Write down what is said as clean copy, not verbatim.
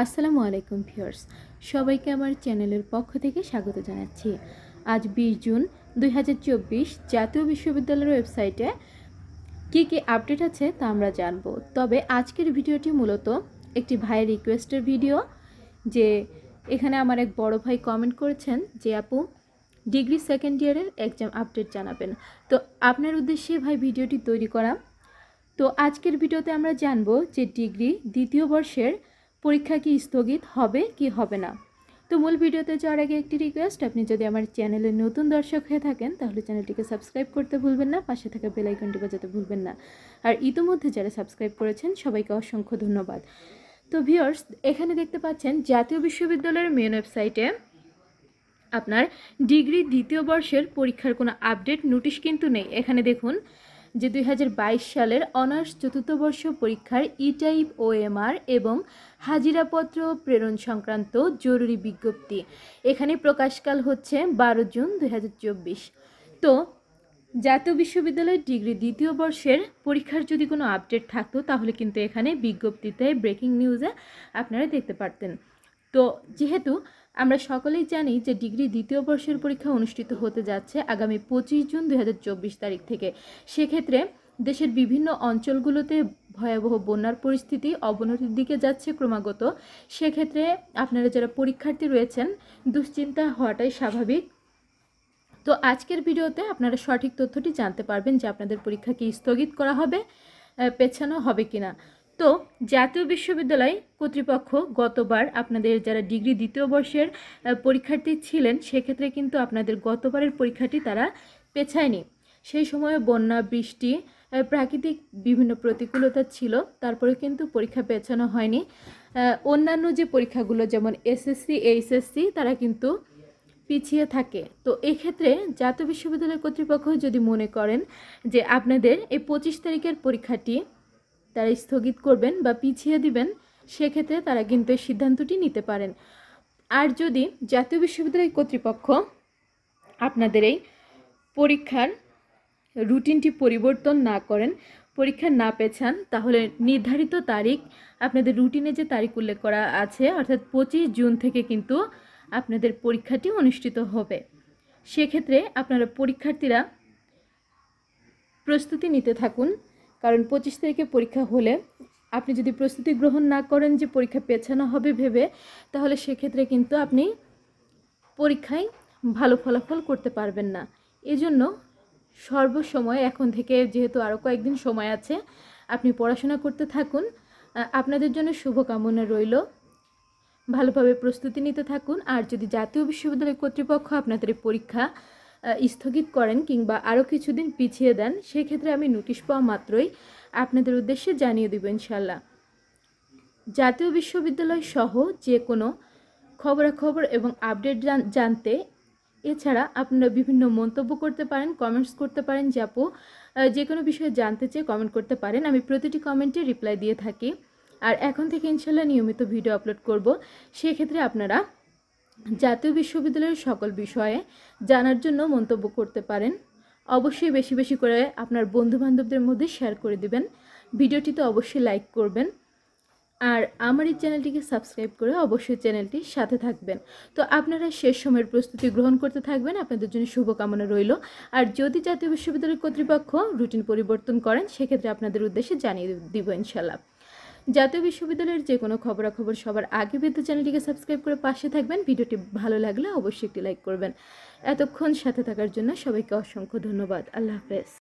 আসসালামু আলাইকুম ভিউয়ার্স, সবাইকে আমার চ্যানেলের পক্ষ থেকে স্বাগত জানাচ্ছি। আজ 20 জুন 2024 জাতীয় বিশ্ববিদ্যালয়ের ওয়েবসাইটে কী আপডেট আছে তা আমরা জানব। তবে আজকের ভিডিওটি মূলত একটি ভাইয়ের রিকোয়েস্টের ভিডিও, যে এখানে আমার এক বড় ভাই কমেন্ট করেছেন যে আপু ডিগ্রি সেকেন্ড ইয়ারের এক্সাম আপডেট জানাবেন। তো আপনার উদ্দেশ্যে ভাই ভিডিওটি তৈরি করা। তো আজকের ভিডিওতে আমরা জানব যে ডিগ্রি দ্বিতীয় বর্ষের পরীক্ষা কি স্থগিত হবে কি হবে না। তো মূল ভিডিওতে যাওয়ার আগে একটি রিকোয়েস্ট, আপনি যদি আমার চ্যানেলে নতুন দর্শক হয়ে থাকেন তাহলে চ্যানেলটিকে সাবস্ক্রাইব করতে ভুলবেন না, পাশে থাকা বেল আইকনটি বাজাতে ভুলবেন না। আর ইতোমধ্যে যারা সাবস্ক্রাইব করেছেন সবাইকে অসংখ্য ধন্যবাদ। তো ভিউয়ার্স, এখানে দেখতে পাচ্ছেন জাতীয় বিশ্ববিদ্যালয়ের মেন ওয়েবসাইটে আপনার ডিগ্রি দ্বিতীয় বর্ষের পরীক্ষার কোনো আপডেট নোটিশ কিন্তু নেই। এখানে দেখুন যে 2022 সালের অনার্স চতুর্থ বর্ষ পরীক্ষার ই-টাইপ OMR এবং হাজিরাপত্র প্রেরণ সংক্রান্ত জরুরি বিজ্ঞপ্তি এখানে প্রকাশকাল হচ্ছে 12 জুন 2024। তো জাতীয় বিশ্ববিদ্যালয়ের ডিগ্রি দ্বিতীয় বর্ষের পরীক্ষার যদি কোনো আপডেট থাকতো তাহলে কিন্তু এখানে বিজ্ঞপ্তিতে ব্রেকিং নিউজে আপনারা দেখতে পারতেন। তো যেহেতু আমরা সকলেই জানি যে ডিগ্রি দ্বিতীয় বর্ষের পরীক্ষা অনুষ্ঠিত হতে যাচ্ছে আগামী 25 জুন 2024 তারিখ থেকে, সেক্ষেত্রে দেশের বিভিন্ন অঞ্চলগুলোতে ভয়াবহ বন্যার পরিস্থিতি অবনতির দিকে যাচ্ছে ক্রমাগত। সেক্ষেত্রে আপনারা যারা পরীক্ষার্থী রয়েছেন দুশ্চিন্তা হওয়াটাই স্বাভাবিক। তো আজকের ভিডিওতে আপনারা সঠিক তথ্যটি জানতে পারবেন যে আপনাদের পরীক্ষা কি স্থগিত করা হবে, পেছানো হবে কিনা। তো জাতীয় বিশ্ববিদ্যালয় কর্তৃপক্ষ গতবার আপনাদের যারা ডিগ্রি দ্বিতীয় বর্ষের পরীক্ষার্থী ছিলেন সেক্ষেত্রে কিন্তু আপনাদের গতবারের পরীক্ষাটি তারা পেছায়নি। সেই সময়ে বন্যা, বৃষ্টি, প্রাকৃতিক বিভিন্ন প্রতিকূলতা ছিল, তারপরে কিন্তু পরীক্ষা পেছানো হয়নি। অন্যান্য যে পরীক্ষাগুলো যেমন SSC, HSC তারা কিন্তু পিছিয়ে থাকে। তো এক্ষেত্রে জাতীয় বিশ্ববিদ্যালয় কর্তৃপক্ষ যদি মনে করেন যে আপনাদের এই 25 তারিখের পরীক্ষাটি তারা স্থগিত করবেন বা পিছিয়ে দিবেন, সেক্ষেত্রে তারা কিন্তু এই সিদ্ধান্তটি নিতে পারেন। আর যদি জাতীয় বিশ্ববিদ্যালয় কর্তৃপক্ষ আপনাদের এই পরীক্ষার রুটিনটি পরিবর্তন না করেন, পরীক্ষা না পেছান, তাহলে নির্ধারিত তারিখ আপনাদের রুটিনে যে তারিখ উল্লেখ করা আছে অর্থাৎ 25 জুন থেকে কিন্তু আপনাদের পরীক্ষাটি অনুষ্ঠিত হবে। সেক্ষেত্রে আপনারা পরীক্ষার্থীরা প্রস্তুতি নিতে থাকুন, কারণ 25 তারিখে পরীক্ষা হলে আপনি যদি প্রস্তুতি গ্রহণ না করেন যে পরীক্ষা পেছানো হবে ভেবে, তাহলে সেক্ষেত্রে কিন্তু আপনি পরীক্ষায় ভালো ফলাফল করতে পারবেন না। এজন্য সর্বসময় এখন থেকে, যেহেতু আরও কয়েকদিন সময় আছে, আপনি পড়াশোনা করতে থাকুন। আপনাদের জন্য শুভকামনা রইল, ভালোভাবে প্রস্তুতি নিতে থাকুন। আর যদি জাতীয় বিশ্ববিদ্যালয় কর্তৃপক্ষ আপনাদের পরীক্ষা স্থগিত করেন কিংবা আরও কিছুদিন পিছিয়ে দেন, সেক্ষেত্রে আমি নোটিশ পাওয়া মাত্রই আপনাদের উদ্দেশ্যে জানিয়ে দেব ইনশাল্লাহ। জাতীয় বিশ্ববিদ্যালয় সহ যে কোনো খবরাখবর এবং আপডেট জানতে এছাড়া আপনারা বিভিন্ন মন্তব্য করতে পারেন, কমেন্টস করতে পারেন, যে আপু যে কোনো বিষয়ে জানতে চেয়ে কমেন্ট করতে পারেন। আমি প্রতিটি কমেন্টে রিপ্লাই দিয়ে থাকি। আর এখন থেকে ইনশাল্লাহ নিয়মিত ভিডিও আপলোড করব। সেক্ষেত্রে আপনারা জাতীয় বিশ্ববিদ্যালয়ের সকল বিষয়ে জানার জন্য মন্তব্য করতে পারেন। অবশ্যই বেশি বেশি করে আপনার বন্ধুবান্ধবদের মধ্যে শেয়ার করে দিবেন। ভিডিওটিতে অবশ্যই লাইক করবেন। আর আমার এই চ্যানেলটিকে সাবস্ক্রাইব করে অবশ্যই চ্যানেলটির সাথে থাকবেন। তো আপনারা শেষ সময়ের প্রস্তুতি গ্রহণ করতে থাকবেন, আপনাদের জন্য শুভকামনা রইল। আর যদি জাতীয় বিশ্ববিদ্যালয় কর্তৃপক্ষ রুটিন পরিবর্তন করেন, সেক্ষেত্রে আপনাদের উদ্দেশ্যে জানিয়ে দিব ইনশাল্লাহ। জাতীয় বিশ্ববিদ্যালয়ের যে কোনো খবরাখবর সবার আগে পেতে চ্যানেলটিকে সাবস্ক্রাইব করে পাশে থাকবেন। ভিডিওটি ভালো লাগলে অবশ্যই একটি লাইক করবেন। এতক্ষণ সাথে থাকার জন্য সবাইকে অসংখ্য ধন্যবাদ। আল্লাহ হাফেজ।